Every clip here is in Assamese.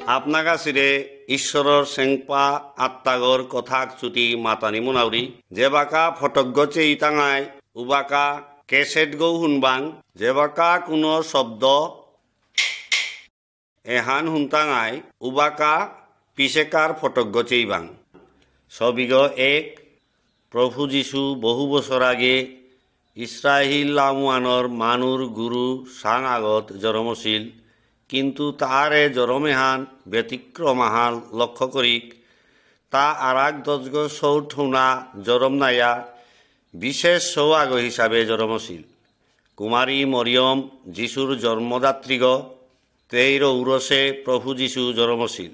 আপনাগাছিরে ঈশ্বরর সেংপা আত্মাগর কথাক চুটি মাতানি মুনাউরি যেবাকা ফটকগচে ইতাঙায় উবাকা কেসেট গৌ হুনবাং যেবাকা কোনো শব্দ এহান হুনতাঙায় উবাকা পিছেকার ফটকগচে ইবাং সবিগ এক প্রভু যীশু বহু বছর আগে ইসরাহিল লামুয়ানর মানুর গুরু সাং আগত জরমশীল কিন্তু তাহারে জরমেহান ব্যতিক্রমাহান লক্ষ্য করিক তা আরাক দজগ সৌঠুনা জরম নাইয়া বিশেষ সৌআগ হিসাবে জরমশীল কুমারী মরিয়ম যিশুর জন্মদাত্রীগ তেইর উরসে প্রভু যীশু জরমশীল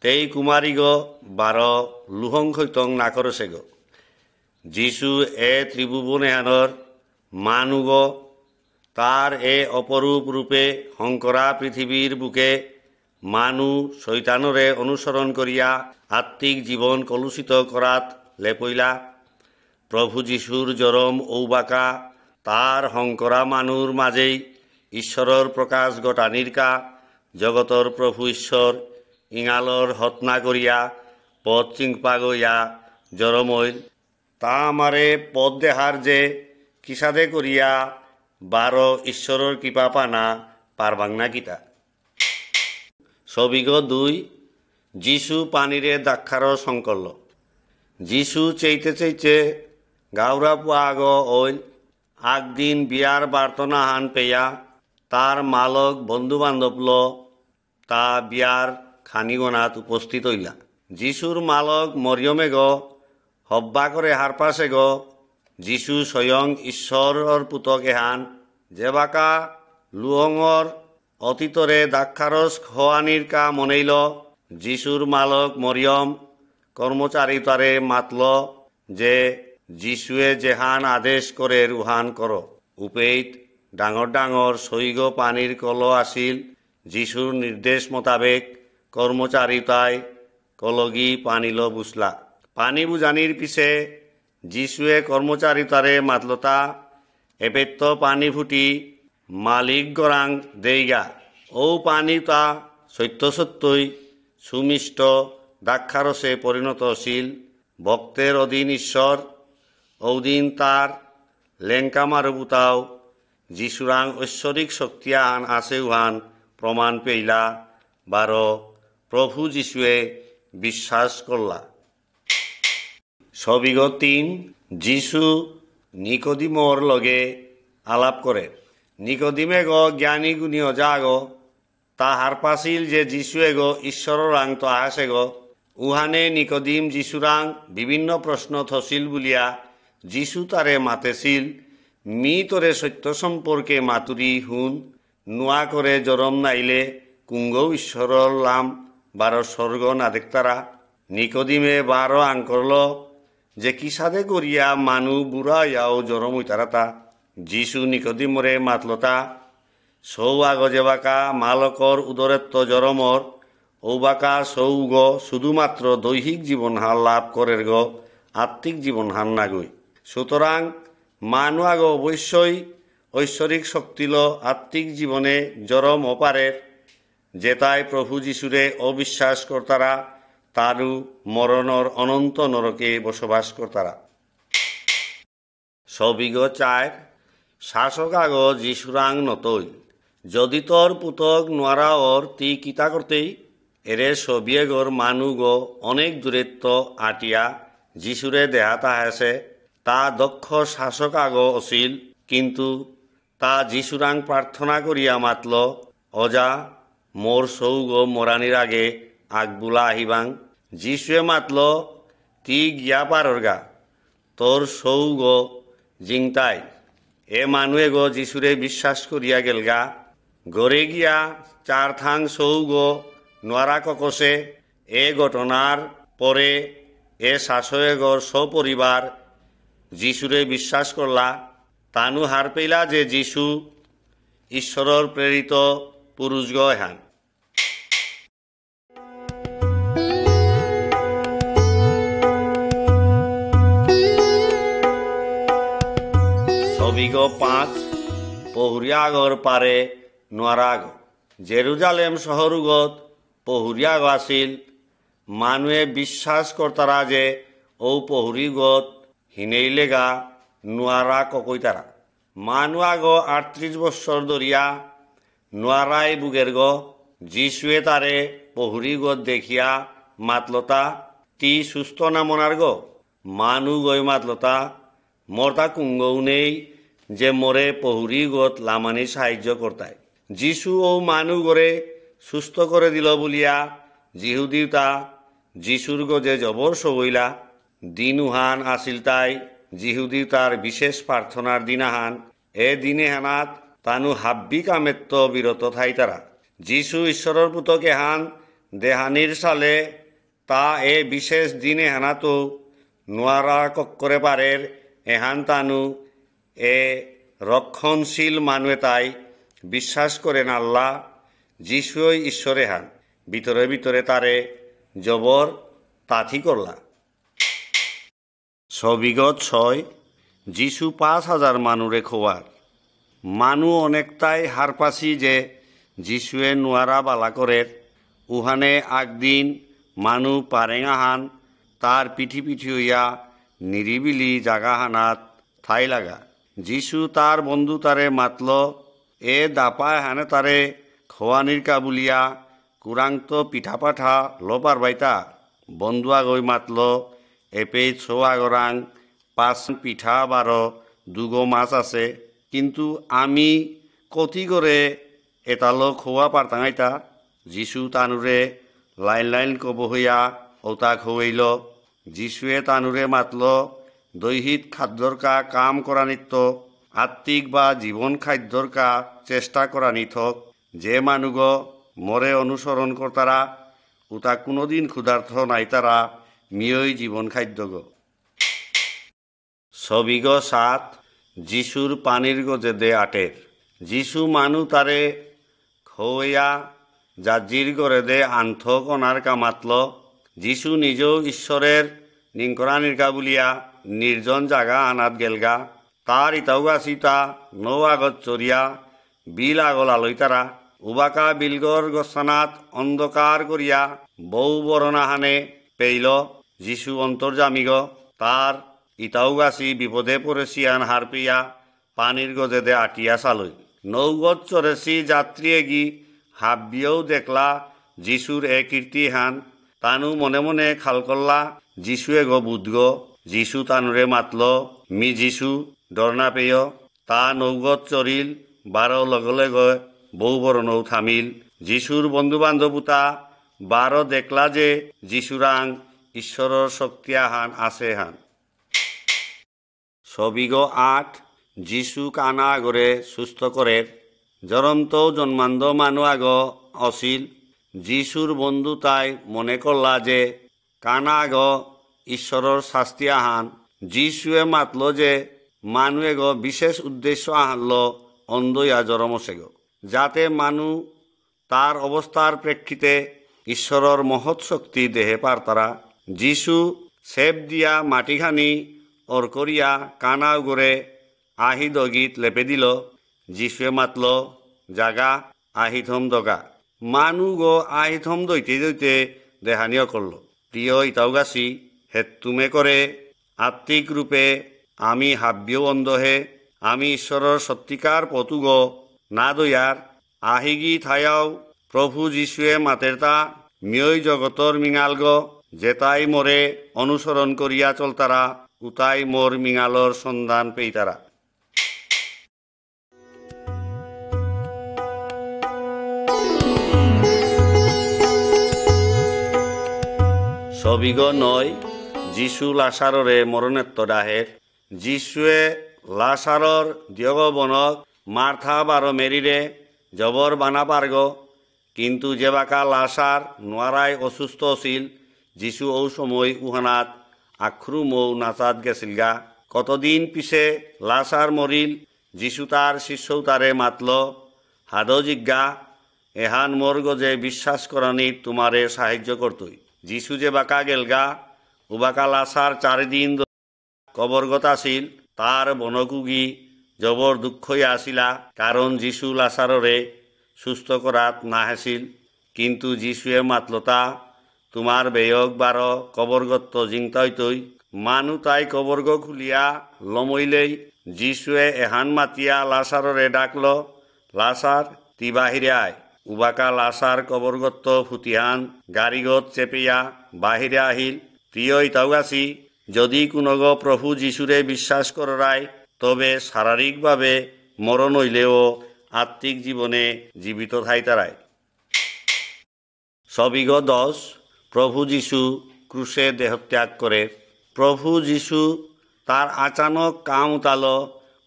তেই কুমারীগ 12 লুহংখৈতং নাকরসেগ যিশু এ ত্রিভুবনেহানর মানুগ তার এ অপরূপ রূপে হংকরা পৃথিবীর বুকে মানু শৈতানরে অনুসরণ করিয়া আত্মিক জীবন কলুষিত করাত লেপইলা প্রভু যিশুর জরম ঔবাকা তার হংকরা মানুর মাঝেই ঈশ্বরর প্রকাশ ঘটানিরকা জগতর প্রভু ঈশ্বর ইঙালর হত্যা করিয়া পদ চিংপা গইয়া জরমইল তা আমারে পদ দেহার যে কিসাদে করিয়া 12 ঈশ্বরর কৃপা পানা পারবাং না কিতা সবিগ 2 যিশু পানিরে দাক্ষার সংকল্ল যিশু চেইতে গাউরা পুয়া আগ ওইল আগদিন বিয়ার বার্তনা হান পেয়া তার মালক বন্ধু বান্ধব তা বিয়ার খানিগনাত উপস্থিত হইলা যিশুর মালক মরিয়মে হব্বা করে হারপাশে যিশু স্বয়ং ঈশ্বরর পুতক এহান যেবাকা লুহঙর অতীতরে দাক্ষারস খোয়ানির কা মনেইল যিশুর মালক মরিয়ম কর্মচারী তারে মাতল যে যিশুয়ে যেহান আদেশ করে রুহান কর উপেইত ডাঙর ডাঙর সৈগ পানির কল আসিল যিশুর নির্দেশ মোতাবেক কর্মচারী তাই কলগি পানিল বুসলা পানি বুঝানির পিছে যিশুয়ে কর্মচারী তারে মাতলতা এবেত্ত পানি ফুটি মালিক গরাং দেইগা ও পানি তা সত্য সত্যই সুমিষ্ট দাক্ষারসে পরিণতশীল ভক্তের অধীন ঈশ্বর ঔদিন তার লেঙ্কামারবুতাও যিশুরাং ঐশ্বরিক শক্তিয়ান আছে উহান প্রমাণ পেইলা 12 প্রভু যিশুয়ে বিশ্বাস করলা সবিগ 3 যিশু নিকোদিমর লগে আলাপ করে নিকোদিমে জ্ঞানী গুণী অজাগ তা হারপাছিল যে যিশুয়ে ঈশ্বর রাং তো আহাসে উহানে নিকোদিম যিশুরাং বিভিন্ন প্রশ্ন থছিল বুলিয়া যিশু তারে মাতেছিল মি তোরে সত্য সম্পর্কে মাতুরি হুন নোয়া করে জরম নাইলে কুঙ্গৌ ঈশ্বরর লাম 12 স্বর্গ না দেখতারা নিকোদিমে 12 আঙ্করল যে কিসাদে করিয়া মানু বুড়া ইয়াও জরম হইতারাতা যিশু নিকোদিমরে মাতলতা সৌ আগ যেবাকা মালকর উদরেত্ব জরমর ঔবাকা সৌগ শুধুমাত্র দৈহিক জীবন হার লাভ করের আত্মিক জীবন হার না গই সুতরাং মানু আগ অবশ্যই ঐশ্বরিক শক্তিল আত্মিক জীবনে জরম অপারের যেতাই প্রভু যিশুরে অবিশ্বাস করতারা তারু মরণর অনন্ত নরকে বসবাস করতারা সবিগ 4 শাসক আগ যিশুরাং নতই যদি তোর পুতক নোয়ারা ওর তি কিতা করতেই এরে সবিয়েগর মানুগ অনেক দূরেত্ব আটিয়া যিশুরে দেহা তাহাসে তা দক্ষ শাসক আগ অছিল কিন্তু তা যিশুরাং প্রার্থনা করিয়া মাতল অজা মোর সৌগ মরানির আগে আগবুলা আহিবাং যিশুয়ে মাতল তি গিয়া পাররগা তোর সৌগ জিংতাই এ মানুয়ে যিশুরে বিশ্বাস করিয়া গেলগা গড়ে গিয়া 4 থাং সৌগ নোয়ারা ককসে এ ঘটনার পরে এ শাসয়েগর সপরিবার যিশুরে বিশ্বাস করলা তানু হার পেইলা যে যিশু ঈশ্বরর প্রেরিত পুরুষগ হান সবিগ 5 পহুরিয়া আগর পারে নোয়ারা আগ জেরুজালেম শহরুগত পহুৰীয়া আছিল মানুহে বিশ্বাস কৰ্তাৰা যে ঔ পহুৰী গত হিনেইলেগা নোৱাৰা ককৈতাৰা মানুহ আগ ৩৮ বছৰ ধৰিয়া নোৱাৰাই বুগেৰ গ যিশুৱে তাৰে পহুৰী গত দেখিয়া মাতলতা তি সুস্থ নামনাৰ গ মানুহ গৈ মাতলতা মৰতা কুঙ্গও নেই যে মৰে পহুৰী গত লামানি সাহায্য করতায় যিশু ও মানুহ গরে সুস্থ করে দিল বলিয়া জিহুদিওতা যিশুর গজে জবর সবইলা দিনুহান আসিল তাই জিহুদিওতার বিশেষ প্রার্থনার দিনাহান এ দিনে হানাত তানু হাব্বি কামেত্ত বিরত থাই তারা যিশু ঈশ্বরের পুতক এহান দেহানির সালে তা এ বিশেষ দিনে হানাতো নোয়ারা কক্করে পারের এহান তানু এ রক্ষণশীল মানুহে তাই বিশ্বাস করেন আল্লাহ যিশুই ঈশ্বরে হান ভিতরে ভিতরে তারে জবর তাথি করলা ছবিগত ৬ যিশু ৫,০০০ মানুরে খোয়ার মানু অনেকটাই হারপাসি যে যিশুয়ে নোয়ারা বালা করের উহানে আগদিন মানু পারেঙাহান তার পিঠি পিঠি হইয়া নিরিবিলি জাগাহানাত ঠাই লাগা যিশু তার বন্ধু তারে মাতল এ দাপায় হানে তারে খোয়ানির কাবুলিয়া কুরাংত পিঠা পাঠা লপার বাইতা বন্ধুয়া গই মাতল এপে ছোয়া গরাং ৫ পিঠা ১২ দুগো মাছ আছে কিন্তু আমি কতি করে এতালো খোয়া পারতাঙাইতা যিশু তানুরে লাইন লাইন কব হইয়া ওতা খোয়াইল যিশুয়ে তানুরে মাতল দৈহিক খাদ্যর কা কাম করা নিত্য আত্মিক বা জীবন খাদ্যর কা চেষ্টা করা নিথক যে মানুষ মরে অনুসরণ কর্তারা উতা কোনোদিন ক্ষুধার্থ নাই তারা মিয়ই জীবন খাদ্য গ ছবিগ ৭ যিশুর পানির গজে দে আটের যিশু মানু তারে খোয়া জাজির গড়ে দে আন্থ কনার কামাতল যিশু নিজেও ঈশ্বরের নিংকরা নির্গা বলিয়া নির্জন জাগা আনাত গেলগা তার ইতাউগা সীতা নৌ আগত চরিয়া বিল আগল আলইতারা উবাকা বিলগর গসানাত অন্ধকার করিয়া বউ বরণাহানে পেইল যিশু অন্তর্জামিগ তার ইতাউগাছি বিপদে পড়েছিয়ান হার পিয়া পানির গজে দে আটিয়া চালই নৌগত চরেছি যাত্রী এগি হাব্বিয়েও দেখলা যিশুর এ কীর্তি হান তানু মনে মনে খাল করলা যিশুয়ে গো বুধগ যিশু তানুরে মাতল মি যিশু ডরনা পেয় তা নৌগত চরিল ১২ লগলে গয় বউ বড় নৌ থামিল যিশুর বন্ধু বান্ধবতা ১২ দেখলা যে যিশুরাং ঈশ্বরের শক্তি হান আছে হান ছবিগ ৮ যিশু কানা আগরে সুস্থ করের জরন্ত জন্মান্ধ মানু আগ অছিল যিশুর বন্ধু তাই মনে করলা যে কানা আগ ঈশ্বরের শাস্তি আহান যিশুয়ে মাতল যে মানুয়ে গ বিশেষ উদ্দেশ্য আহানল অন্ধয়া জরমসেগ যাতে মানু তার অবস্থার প্রেক্ষিতে ঈশ্বরের মহৎ শক্তি দেহে পার তারা যিশু সেব দিয়া মাটিখানি ওর করিয়া কানা উগরে আহি দগিত লেপে দিল যিশুয়ে মাতল জাগা আহিথম দগা মানু গো আহিথম দইতে দইতে দেহানিও করল প্রিয় ইতাউগাছি হেতুমে করে আত্মিক রূপে আমি হাব্যও অন্ধহে আমি ঈশ্বরের সত্যিকার পতুগ না দইয়ার আহিগি থায়াও প্রভু যিশুয়ে মাতেরতা মিয়ই জগতর মিঙালগ যেতাই মরে অনুসরণ করিয়া চলতারা উতাই মোর মিঙালর সন্ধান পেইতারা ছবিগ ৯ যিশু লাসাররে মরণেত্ব ডাহের যিশুয়ে লাসারর দিয়গ বনক মার্থা ১২ মেরিরে জবর বানা পারগ কিন্তু যেবাকা লাসার নোয়ারায় অসুস্থ ছিল যিশু ও সময় উহানাত আখ্রু মৌ নাচাত গেছিলগা কতদিন পিছে লাসার মরিল যিশু তার শিষ্য তারে মাতল হাদ জিজ্ঞা এহান মোর গজে বিশ্বাস করানি তোমারে সাহায্য করতই যিশু যে বাকা গেলগা উবাকা লাসার ৪ দিন কবরগত আসিল তার বনকুগি জবর দুঃখ আসিলা কারণ যিশু লাসাররে সুস্থ করাত না হেছিল কিন্তু যিশুয়ে মাতলতা তোমার বেয়ক বার কবরগত্ত জিংতাইতই মানু তাই কবর্গ খুলিয়া লমইলেই যিশুয়ে এহান মাতিয়া লাসাররে ডাকল, লাসার তি বাহিরে আয়। উবাকা লাসার কবরগত্ত ফুটিহান গাড়িগত চেপিয়া বাহিরে আহিল। প্রিয় ইতাউগাছি, যদি কোনগ প্রভু যিশুরে বিশ্বাস করায় তবে শারীরিকভাবে মরণ হইলেও আত্মিক জীবনে জীবিত থাইতারায়। সবিগ 10 প্রভু যিশু ক্রুশে দেহত্যাগ করে। প্রভু যিশু তার আচানক কাম উতাল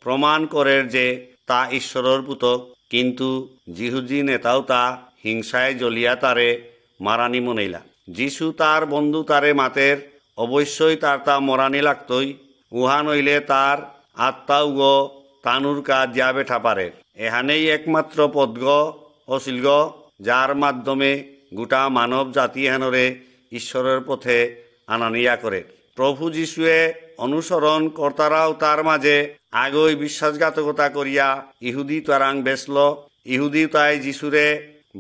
প্রমাণ করে যে তা ঈশ্বরের পুতক, কিন্তু যিহুদি নেতাও তা হিংসায় জ্বলিয়া তারে মারানি মনেইলা। যিশু তার বন্ধু তারে মাতের অবশ্যই তার তা মরানি লাগতই, উহা নইলে তার আত্মাউগ তানুর কাজ যা বেঠা পারে। এহানেই একমাত্র পদগ অশিলগ যার মাধ্যমে গোটা মানব জাতি হেনরে ঈশ্বরের পথে আনানিয়া করে। প্রভু যিশুয়ে অনুসরণ কর্তারাও তার মাঝে আগই বিশ্বাসঘাতকতা করিয়া ইহুদি তারাং বেসল। ইহুদি তাই যিশুরে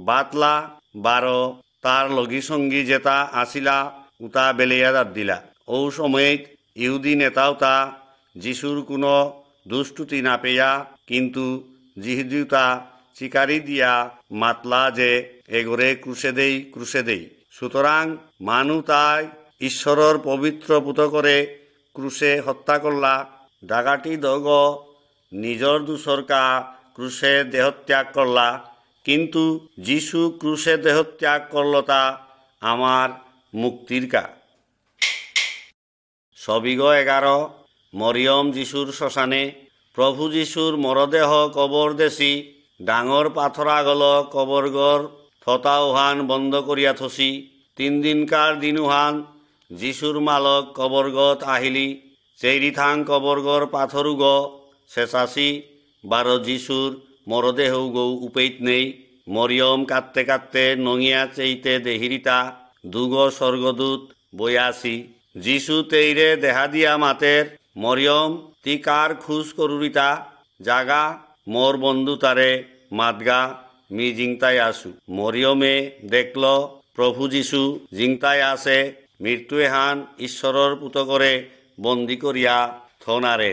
বাতলা বারো তার লগি সঙ্গী যেতা আসিলা উতা বেলেয়া দাব দিলা। ও সময় ইহুদি নেতাও তা যিশুর কোনো দুষ্টুতি না পেয়া, কিন্তু যিহুদি তা চিকারি দিয়া মাতলা যে এগরে ক্রুশে দেই। সুতরাং মানু তাই ঈশ্বরের পবিত্র পুত করে ক্রুশে হত্যা করলা। ডাকাটি দগ নিজর দুসরকা ক্রুশে দেহত্যাগ করলা, কিন্তু যিশু ক্রুশে দেহত্যাগ করল তা আমার মুক্তির কা। সবিগ 11 মরিয়ম যিশুর শ্মশানে। প্রভু যিশুর মরদেহ কবর দেশি ডাঙর পাথরা গল কবরগর থতা উহান বন্ধ করিয়া থসি। 3 দিনকার দিন উহান যিশুর মালক কবরগত আহিলি। চেইরিথাং কবরগর পাথরুগ শেষাসি 12 যিশুর মরদেহ গৌ উপেত নেই। মরিয়ম কাঁদতে কাঁদতে নঙিয়া চেইতে দেহিরিতা দুগ স্বর্গদূত বয়াসি। যিশু তেইরে দেহা দিয়া মাতের, মরিয়ম তি কার খুশ করুরিতা জাগা মোর বন্ধু তারে মাতগা মি জিংতাই আসু। মরিয়মে দেখল প্রভু যিশু জিংতাই আসে, মৃত্যুয়ে হান ঈশ্বরের পুত করে বন্দি করিয়া থনারে।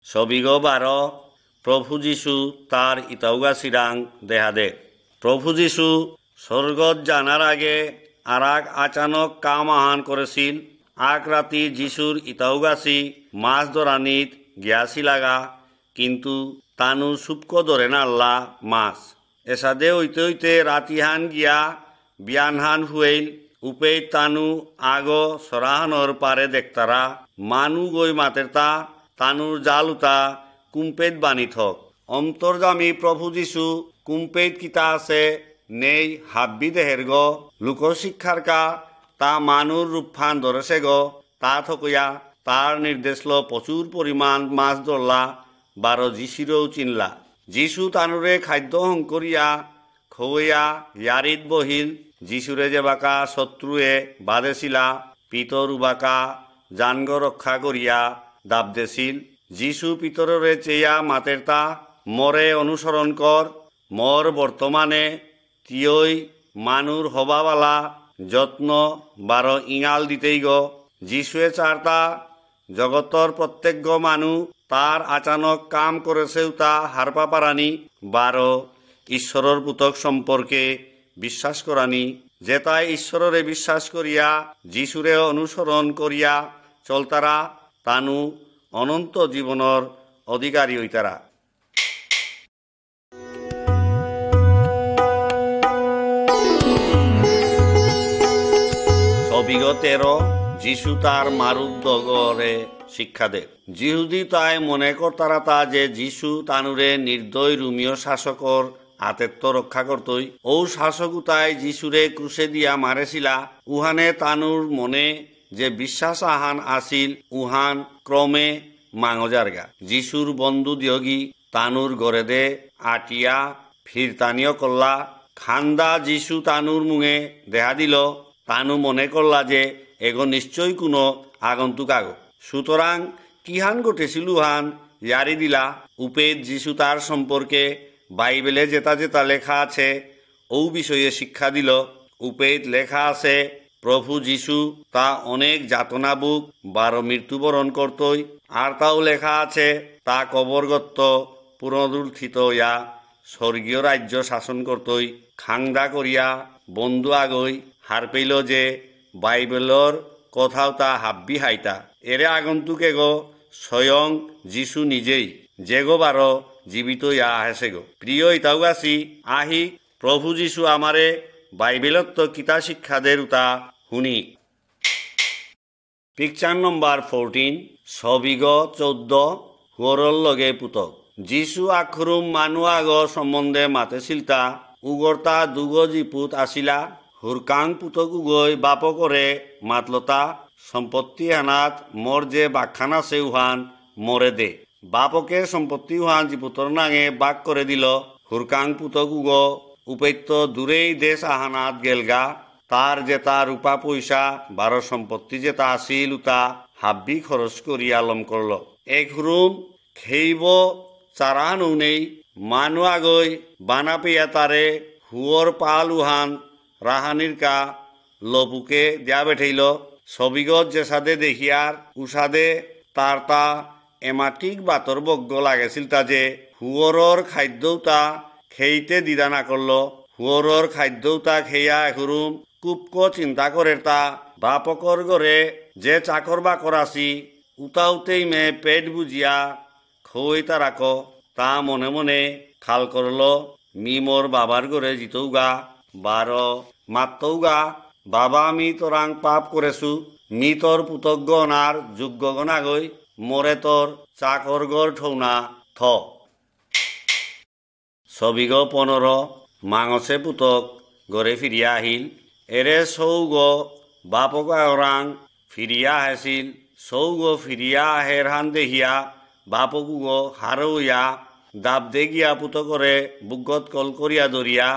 সবিগ 12 প্রভু যিশু তার ইতাউগাছিরাং দেহা দে। প্রভু যিশু স্বর্গত জানার আগে আরাক আচানক কাম আহান করেছিল। আক রাতি যিশুর ইতাউগাছি মাছ ধরানিত গিয়াছি লাগা, কিন্তু তানু সুপক ধরে না আল্লাহ মাছ। এসাদে হইতে হইতে রাতিহান গিয়া বিয়ানহান হুয়েল। উপেই তানু আগ সরাহানোর পারে দেখতারা মানু গই মাতেরতা তানুর জালুতা কুম্পেত বানি থক। অন্তর্জামী প্রভু যিশু কুম্পেত কিতা আছে নেই হাব্বি দেহের গ লোকশিক্ষার কা তা মানুর রূপফান ধরেছে গ তা থকইয়া তার নির্দেশল প্রচুর পরিমাণ মাছ ধরলা। 12 যিশুরেও চিনলা। যিশু তানুরে খাদ্য হংকরিয়া খওয়া ইয়ারিত বহিল। যিশুরে যে বাকা শত্রুয়ে বাঁধেছিলা পিতর উবাকা জানগ রক্ষা করিয়া দাবদেছিল। যিশু পিতররে চেয়া মাতেরতা মরে অনুসরণ কর, মর বর্তমানে তিয়ই মানুর হবাবালা যত্ন 12 ইঙাল দিতেই গ। যিশুয়ে চারতা জগতর প্রত্যেক মানু তার আচানক কাম করেছেও তা হারপা পারানি। 12 ঈশ্বরের পুতক সম্পর্কে বিশ্বাস করানি, যেতাই ঈশ্বরে বিশ্বাস করিয়া যিশুরে অনুসরণ করিয়া চলতারা তানু অনন্ত জীবনের অধিকারী হইতারা। সবিগ 13 যিশু তার মারুদ দগরে শিক্ষা দে। যিহুদি তাই মনে করতারা তা যে যিশু তানুরে নির্দয় রুমীয় শাসকর আতেত্ব রক্ষা করতই। ও শাসক তাই যিশুরে ক্রুশে দিয়া মারেছিলা। উহানে তানুর মনে যে বিশ্বাস আহান আসিল উহান ক্রমে মাঙজারগা। যিশুর বন্ধু দিয়গি তানুর গড়ে দে আটিয়া ফিরতানীয় করলা। খান্দা যিশু তানুর মুঙে দেখা দিল। তানু মনে করলা যে এগো নিশ্চয় কোনো আগন্তুক আগ। সুতরাং কিহান ঘটেছিল উহান ইয়ারি দিলা। উপেদ যিশু তার সম্পর্কে বাইবেলে যেতা যেতা লেখা আছে ও বিষয়ে শিক্ষা দিল। উপেত লেখা আছে প্রভু যিশু তা অনেক যাতনা বুক 12 মৃত্যুবরণ করতই। আর তাও লেখা আছে তা কবরগত্ত পুনরুত্থিত ইয়া স্বর্গীয় রাজ্য শাসন করতই। খাংদা করিয়া বন্ধু আগই হার পেইল যে বাইবেলর কথাও তা হাব্বি হাইতা। এরে আগন্তুক এগো স্বয়ং যিশু নিজেই যেগো বারো জীবিত ইয়া হেসে গো। প্রিয় ইতাউগাছি আহি প্রভু যিশু আমারে বাইবেলত কিতা শিক্ষা দে উতা শুনি। পিকচার নম্বর 14 ছবিগ 14 হুয়রর লগে পুতক। যিশু আখরুম মানু আগ সম্বন্ধে মাতেছিলতা উগরতা দুগ জিপুত আসিলা। হুরকাং পুতক উগৈ বাপ করে মাতলতা সম্পত্তি হানাত মোর যে বাখান আছে উহান মরে দে। বাপকে সম্পত্তি উহান জিপুতর নাঙে বাক করে দিল। হুরকাং পুতক উগ উপেত্য দূরেই দেশ আহানাত গেলগা। তার যেতা রূপা পয়সা 12 সম্পত্তি যেতা আসিল উতা হাব্বি খরচ করি আলম করল। এক হুরুম খেইব চারা নৌনেই মানু আগই বানা পেয়া তারে হুয়র পাল উহান রাহানির কা লপুকে দিয়া বেঠাইল। ছবিগত যেসাদে দেখিয়ার উসাদে তার তা এমাটিক বাতর বজ্ঞ লাগেছিল তা যে হুয়রর খাদ্যটা খেইতে দ্বিধা না করল। হুয়রর খাদ্যটা খেয়া এহুরুম কুপক চিন্তা করে তা বাপকর গড়ে যে চাকর বাকর আসি উতাউতেই মে পেট বুঝিয়া খই তারাক তা মনে মনে খাল করল মি মোর বাবার গড়ে জিতৌগা 12 মাতৌগা বাবা মি তোরাং পাপ করেছু মি তোর পুতজ্ঞন আর যোগ্যগণ আগই মোরে তোর চাকর গড় ঠৌনা থ। ছবিগ 15 মাঙসে পুতক গড়ে ফিরিয়া আহিল। এরে সৌগ বাপক ওরাং ফিরিয়া আহিছিল। সৌগ ফিরিয়া হেরহান দেহিয়া বাপকুগ হারইয়া দাব দে গিয়া পুতকরে বুগত কল করিয়া ধরিয়া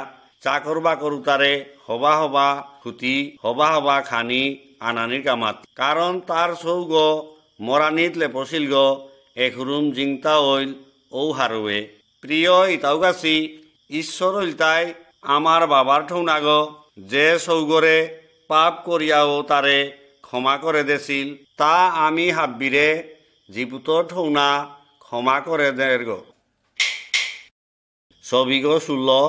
চাকর বাকর উতারে হবা হবা খুতি হবা হবা খানি আনানির কামাত। কারণ তার সৌগ মরানিত লেপসিল গ এখরুম জিংতা হইল ও হারুয়ে। প্রিয় ইতাউগাছি ঈশ্বর হইলতাই আমার বাবার ঠৌনাগ যে সৌগরে পাপ করিয়াও তারে ক্ষমা করে দেছিল তা আমি হাব্বিরে জীপুত ঠৌনা ক্ষমা করে দের গো। ছবিগ 16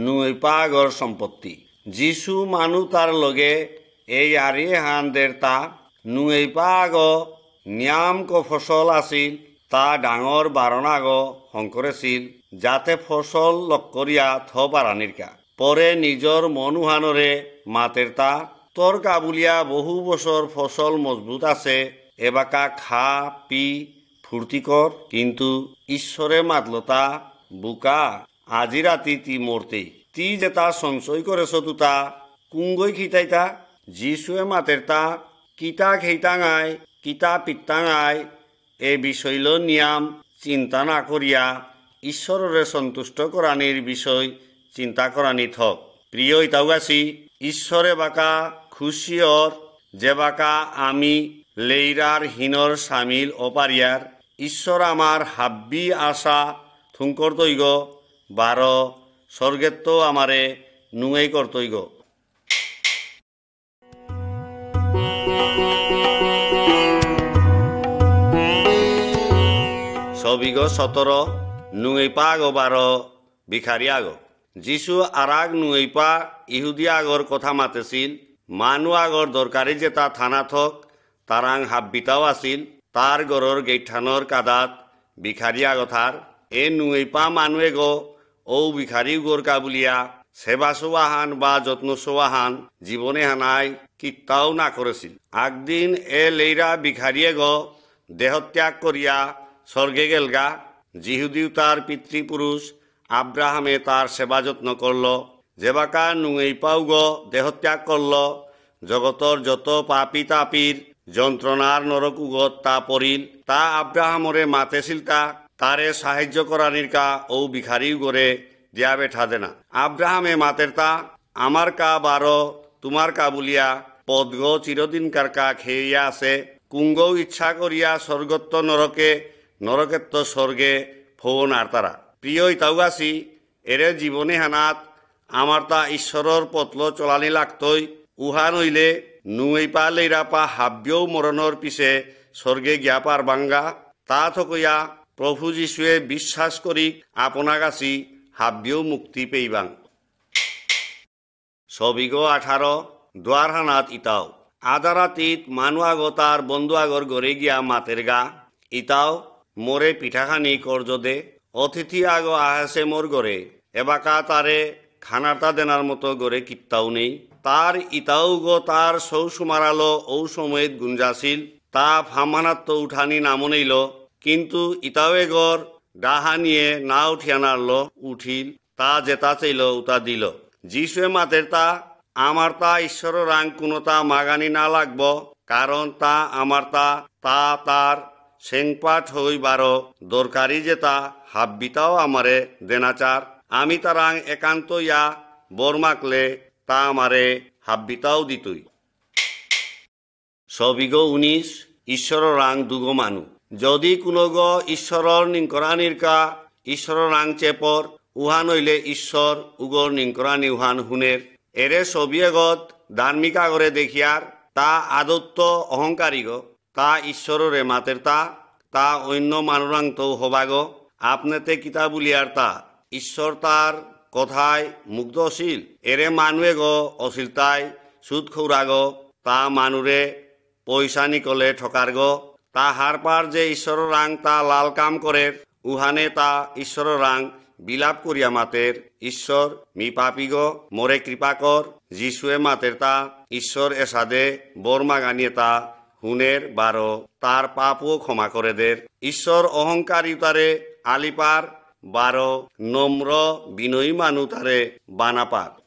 নুইপা আগর সম্পত্তি। যিশু মানু তার লগে এই আরি হান দের তা নুইপা আগ নিয়াম ক ফসল আছিল তা ডাঙর বারণ আগ হংকরেছিল যাতে ফসল লক্করিয়া থ পারানির কা। পরে নিজর মনুহানরে মাতের তা তোর কাবুলিয়া বহু বছর ফসল মজবুত আছে এবাকা খা পি ফুর্তি কর। কিন্তু ঈশ্বরে মাতলতা বুকা আজি রাতি তি মরতেই তি যেতা সঞ্চয় করেছ তুতা কুঙ্গই খিতাইতা। যিশুয়ে মাতের তা কিতা খেইতাঙাই কিতা পিত্তাঙাই এ বিষয়ল নিয়াম চিন্তা না করিয়া ঈশ্বররে সন্তুষ্ট করানির বিষয় চিন্তা করানি থক। প্রিয় ইতাউগাছি ঈশ্বরে বাকা খুশিয়র যে বাকা আমি লেইরার হিনর সামিল অপারিয়ার ঈশ্বর আমার হাব্বি আশা থুঙ্কর তৈগ 12 স্বর্গের তো আমারে নুয়েই করতৈগ। ছবিগ 17 নুয়েপা আগ 12 ভিখারি আগ। যিশু আরাগ নুয়েপা ইহুদি আগর কথা মাতেছিল। মানু আগর দরকারি যেতা থানা থক তারাং হাব্বিতাও আছিল। তার গড়র গেইঠানর কাদাত ভিখারি আগথার এ নুয়েপা মানুয়ে গো ও ভিখারি গোর কাবুলিয়া সেবা সোয়াহান বা যত্ন সোয়াহান জীবনে হানাই কিত্তাও না করেছিল। একদিন এ লেইরা ভিখারিয়ে গ দেহত্যাগ করিয়া স্বর্গে গেলগা। যিহুদিও তার পিতৃপুরুষ আব্রাহামে তার সেবা যত্ন করল। যেবাকা নুয়েপাও গ দেহত্যাগ করল জগতর যত পাপি তাপির যন্ত্রণার নরকুগত তা পড়িল তা আব্রাহামরে মাতেছিল তা তারে সাহায্য করানির কা ও ভিখারিও গড়ে দিয়া বেঠা দেনা। আব্রাহামে মাতের তা আমার কা 12 তোমার কা বলিয়া পদগ চিরদিনকার কা খেইয়া আছে। কুঙ্গও ইচ্ছা করিয়া স্বর্গত্ব নরকে নরকেত্ব স্বর্গে ফোন আর তারা। প্রিয় ইতাউগাছি এরে জীবনে হানাত আমার তা ঈশ্বরের পতল চলানি লাগতই উহা নইলে নুই পা লেইরা পা হাব্যও মরণর পিছে স্বর্গে গিয়া পার বাঙ্গা তা থকইয়া প্রভু যিশুয়ে বিশ্বাস করি আপনা গাছি হাব্যও মুক্তি পেইবাং। ছবিগ 18 দ্বারহানাত ইতাও আধা রাতিত মানু আগো তার বন্ধু আগর গড়ে গিয়া মাতের গা ইতাও মোরে পিঠাখানি করজ দে অতিথি আগো আহাসে মোর গড়ে এবাকা তারে খানাটা দেনার মতো গড়ে কিত্তাও নেই তার ইতাও গো তার সৌসুমারালো ঔ সময়ত গুঞ্জাছিল তা ফামানাত্ম উঠানি নামো নেইল কিন্তু ইতাও এগর ডাহা নিয়ে না উঠিয়া নাড়ল উঠিল তা যেতা চাইল উতা দিল যিশুয়ে মাতের তা আমার তা ঈশ্বর রাং কোনোটা মাগানি না লাগব কারণ তা আমার তা তার সেংপাঠ হইবার দরকারি যেতা হাব্বিতাও আমারে দেনাচার আমি তারাং একান্ত ইয়া বরমাকলে তা আমারে হাব্বিতাও দিতুই। ছবিগ 19 ঈশ্বর রাং দুগো মানু যদি কোনো গ ঈশ্বরর নিংকরানিরকা ঈশ্বর রাং চেপর উহা নইলে ঈশ্বর উগর নিংকরানি উহান হুনের এরে ছবি এগত ধার্মিক আগরে দেখিয়ার তা আদত্ত অহংকারিগ তা ঈশ্বররে মাতের তা অন্য মানুরাং তো হবাগ আপনেতে কিতা বলিয়ার তা ঈশ্বর তার কথায় মুগ্ধশীল এরে মানুয়ে গ অশীল তাই সুদ খৌরাগ তা মানুরে পয়সা নিকলে ঠকার গ তা হার পার যে ঈশ্বর রাং তা লাল কাম করে উহানে তা ঈশ্বর রাং বিলাপ করিয়া মাতের ঈশ্বর মি পাপি গো মোরে কৃপা কর যিশুয়ে মাতের তা ঈশ্বর এসাদে বর্মা গানিয়ে তা হুনের বারো তার পাপও ক্ষমা করে দের ঈশ্বর অহংকারী তারে আলিপার বারো নম্র বিনয়ী মানু তারে বানাপার।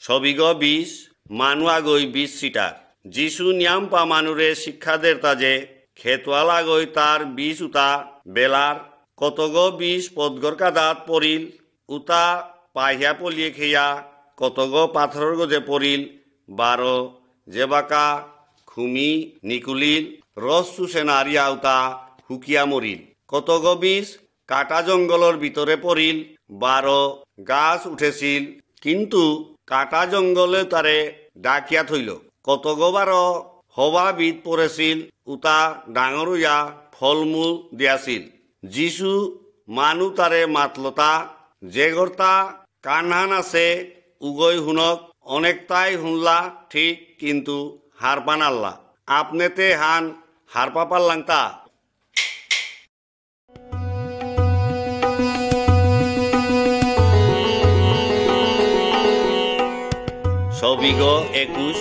ছবিগ 20 মানু আগই 20 সিটার যিশু নিয়াম পা মানুরে শিক্ষা দের তাজে খেতোয়াল আগই তার 20 উতা বেলার কতগ 20 পদগর কাদাত পড়িল উতা পাহিয়া পলিয়ে খেয়া কতগ পাথর গজে পড়িল 12 যেবাকা খুমি নিকুলিল রস চুষে নারিয়া উতা হুকিয়া মরিল কতগ 20 কাটা জঙ্গলর ভিতরে পড়িল 12 গাছ উঠেছিল কিন্তু কাটা জঙ্গলে তারে ডাকিয়া থইল কতগ 12 হবা বিদ পড়েছিল উতা ডাঙর হইয়া ফলমূল দিয়াছিল যিশু মানু তারে মাতলতা যে গর্তা কানহান আছে উগই হুনক অনেকটাই হুনলা ঠিক কিন্তু হারপান আল্লাহ আপনেতে হান হারপা পারলাং তা। ছবিগ 21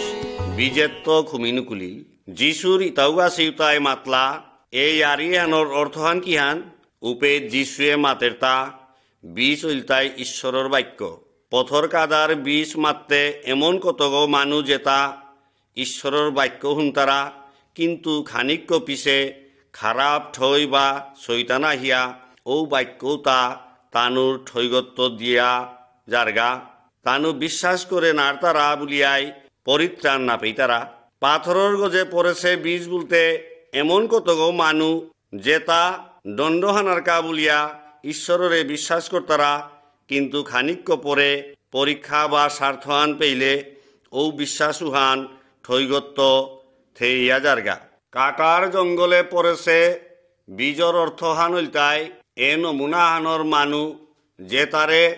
বিজেত্ত খুমিনুকুলিল যিশুর ইতাউগা সিউতায় মাতলা এই আরিয়ানোর অর্থহান কিহান উপে যিশুয়ে মাতের তা 20 উল্টাই ঈশ্বরের বাক্য পথর কাদার 20 মাত্রে এমন কতগ মানু যেতা ঈশ্বরের বাক্য হুনতারা কিন্তু খানিক পিছে খারাপ ঠই বা শৈতান আহিয়া ও বাক্য তা তানুর ঠৈগত্ব দিয়া জারগা তানু বিশ্বাস করে নার তারা বুলিয়াই পরিত্রাণ না পেই তারা পাথরের গজে পড়েছে বীজ বলতে এমন কতগ মানু যেতা দণ্ডহানার কা বুলিয়া ঈশ্বরের বিশ্বাস করতারা কিন্তু খানিক পরে পরীক্ষা বা স্বার্থান পেইলে ও বিশ্বাস উহান ঠৈগত্ব থেইয়া জারগা কাটার জঙ্গলে পড়েছে বীজর অর্থহান উল্টাই এ নমুনা হানর মানু যে তারে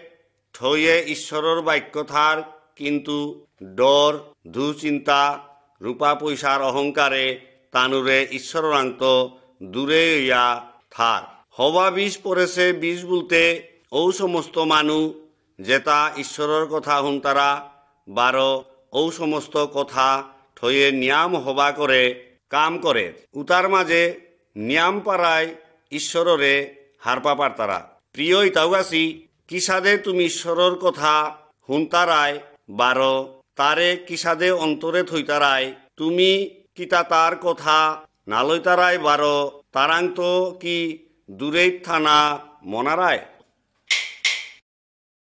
ঠইয়ে ঈশ্বরের বাক্য থার কিন্তু ডর দুচিন্তা রূপা পয়সার অহংকারে তানুরে ঈশ্বরান্ত দূরে ইয়া থার হবা বীজ পড়েছে বীজ বলতে ও সমস্ত মানু যেতা ঈশ্বরের কথা হুনতারা 12 ও সমস্ত কথা ঠয়ে নিয়াম হবা করে কাম করে উতার মাঝে নিয়াম পাড়ায় ঈশ্বররে হারপা পারতারা প্রিয় ইতাউগাছি কিসাদে তুমি ঈশ্বরের কথা হুনতারায় 12 তারে কিসাদে অন্তরে থইতারায় তুমি কিতা তার কথা নালইতারায় 12 তারাং তো কি দূরে থানা মনারায়।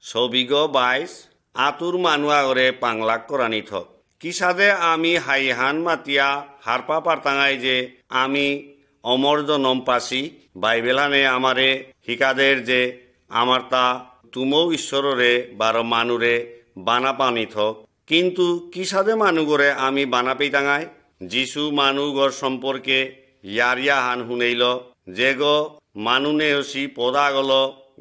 ছবিগ 22 আতুর মানুয়া ওরে পাংলাক করানি থক কিসাদে আমি হাইহান মাতিয়া হারপা পারতাঙাই যে আমি অমর জনম পাসি বাইবেলানে আমারে হিকাদের যে আমার তা তুমৌ ঈশ্বররে বারো মানুরে বানা পানি থক কিন্তু কি সাদে মানুগরে আমি বানা পেইতাঙাই যিশু মানুগর সম্পর্কে ইয়ারিয়া হান হুনেইল যে গো মানুনে হসি পদা গল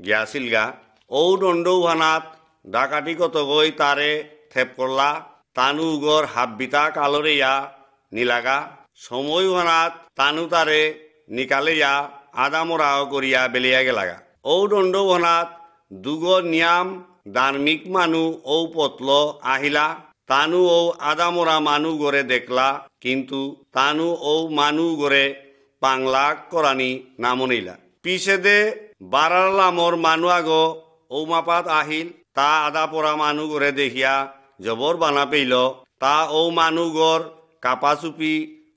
গিয়াছিলগা ঔ দণ্ডৌ হানাত ডাকাটি কত গই তারে থেপ করলা তানু উগর হাববিতা কালরে ইয়া নিলাগা সময় হানাত তানু তারে নিকালে ইয়া আদামরাও করিয়া বেলিয়া গেলাগা ঔ দণ্ডৌ হানাত দুগর নিয়াম ধার্মিক মানু ঔ পতল আহিলা তানু ও আদামরা মানু গড়ে দেখলা কিন্তু তানু ও মানু গড়ে পাংলাক করানি নামনিলা পিছে দে বারালামর মানু আগ ও মাপাত আহিল তা আদা পরা মানু গড়ে দেখিয়া জবর বানা পেইল তা ও মানু গড় কাপা চুপি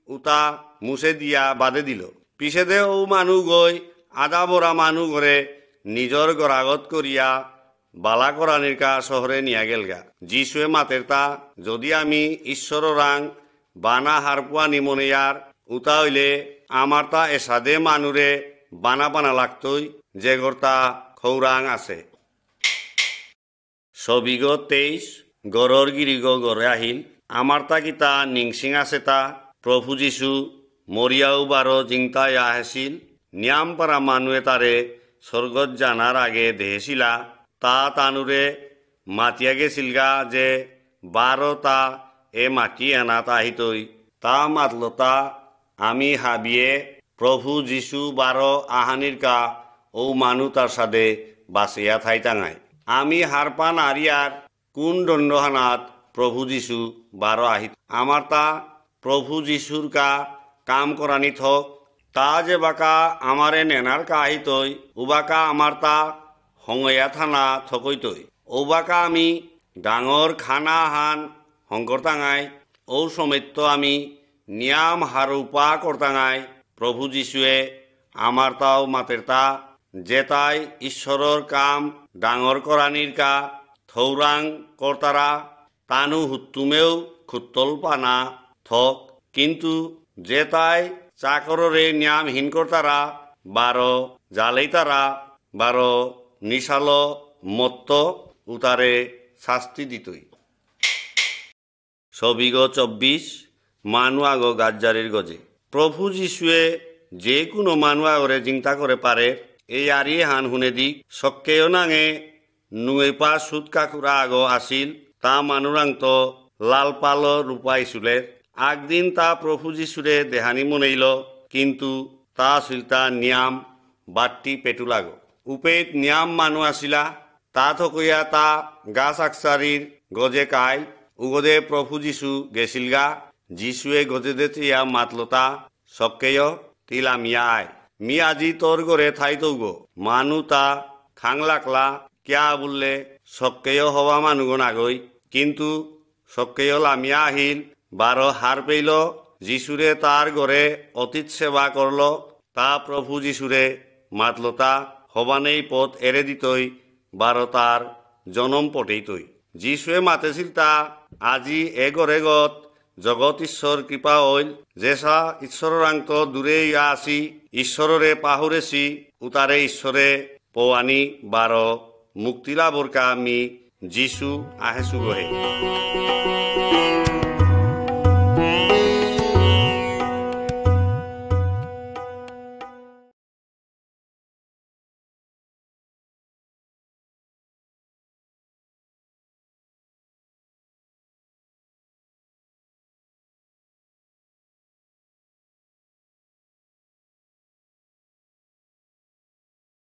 উতা মুছে দিয়া বাদে দিল পিছে দে ও মানু গই আদা বরা মানু গড়ে নিজর গড়াগত করিয়া বালা করানির কা শহরে নিয়া গেলগা যিশুয়ে মাতের তা যদি আমি ঈশ্বর রাং বানা হারপুয়া নিমনিয়ার উতা হইলে আমার তা এসাদে মানুরে বানা বানা লাগতই যে গর্তা খৌরাং আছে সবিগ 23 গড়র গিরিগ গড়ে আহিল আমার তা কি তা নিংসিং আছে তা প্রভু যিশু মরিয়াও বারো জিংতায় আহিছিল নিয়াম পারা মানুয়ে তারে স্বর্গত জানার আগে দেহেছিলা তা তানুরে মাতিয়া গেছিলগা যে বারো তা এ মাটি আনা তাহিতই তা মাতলতা আমি হাবিয়ে প্রভু যিশু বারো আহানির কা ও মানু তার সাথে বাসিয়া থাইতাঙাই আমি হারপা নারিয়ার কোন দণ্ডহানাত প্রভু যিশু বারো আহিত আমার তা প্রভু যিশুর কা কাম করানি থক তা যে বাকা আমারে নেনার কা আহিতই উবাকা আমার তা হংয়া থানা থকইতই ওবাকা আমি ডাঙর খানা হান হংকরতাঙাই ও সমেত আমি নিয়াম হারুপা করতাঙাই প্রভু যিশুয়ে আমার তাও মাতের তা যেতাই ঈশ্বরর কাম ডাঙর করানির কা থৌরাং কর্তারা তানু হুত্তুমেও খুত্তল পানা থক কিন্তু যেতাই চাকররে নিয়ামহীন কর্তারা বারো জালেই তারা বারো নিশাল মত্ত উতারে শাস্তি দিতই সবিগ 24 মানু আগ গাজ্জারির গজে প্রভু যিশুয়ে যে কোনো মানু আগরে চিন্তা করে পারে এই আরিয়ে হান হুনে দিক সক্কেয় নাঙে নুয়েপা সুদ কাকুরা আগ আসিল তা মানুরাং তো লাল পাল রূপাইছুলের আগদিন তা প্রভু যিশুরে দেহানি মনেইল কিন্তু তা আছিল তা নিয়াম বাট্টি পেটুলাগ উপেত নিয়াম মানু আসিলা তা থকইয়া তা গাছ আকসারির গজে কাইল উগদে প্রভু যিশু গেছিলগা যিশুয়ে গজে দেতিয়া মাতলতা সক্কেয় তিলা মিয়ায় মি আজি তোর গড়ে থাই তৌগো মানু তা খাংলাকলা কিয়া বললে সক্কেয় হওয়া মানুগণ আগই কিন্তু সক্কেয় লামিয়া আহিল বারো হার পেইল যিশুরে তার গড়ে অতীত সেবা করল তা প্রভু যিশুরে মাতলতা হবানেই পথ এরে দিতই বারো তার জনম পটেইতই যিশুয়ে মাতেছিল তা আজি এগত জগত ঈশ্বর কৃপা হইল যেসা ঈশ্বরাঙ্ক দূরে ইয়া আসি ঈশ্বররে পাহুরেছি উতারে ঈশ্বরে পৌয়ানি বারো মুক্তিলাভর কা আমি যিশু আহেছু গহে।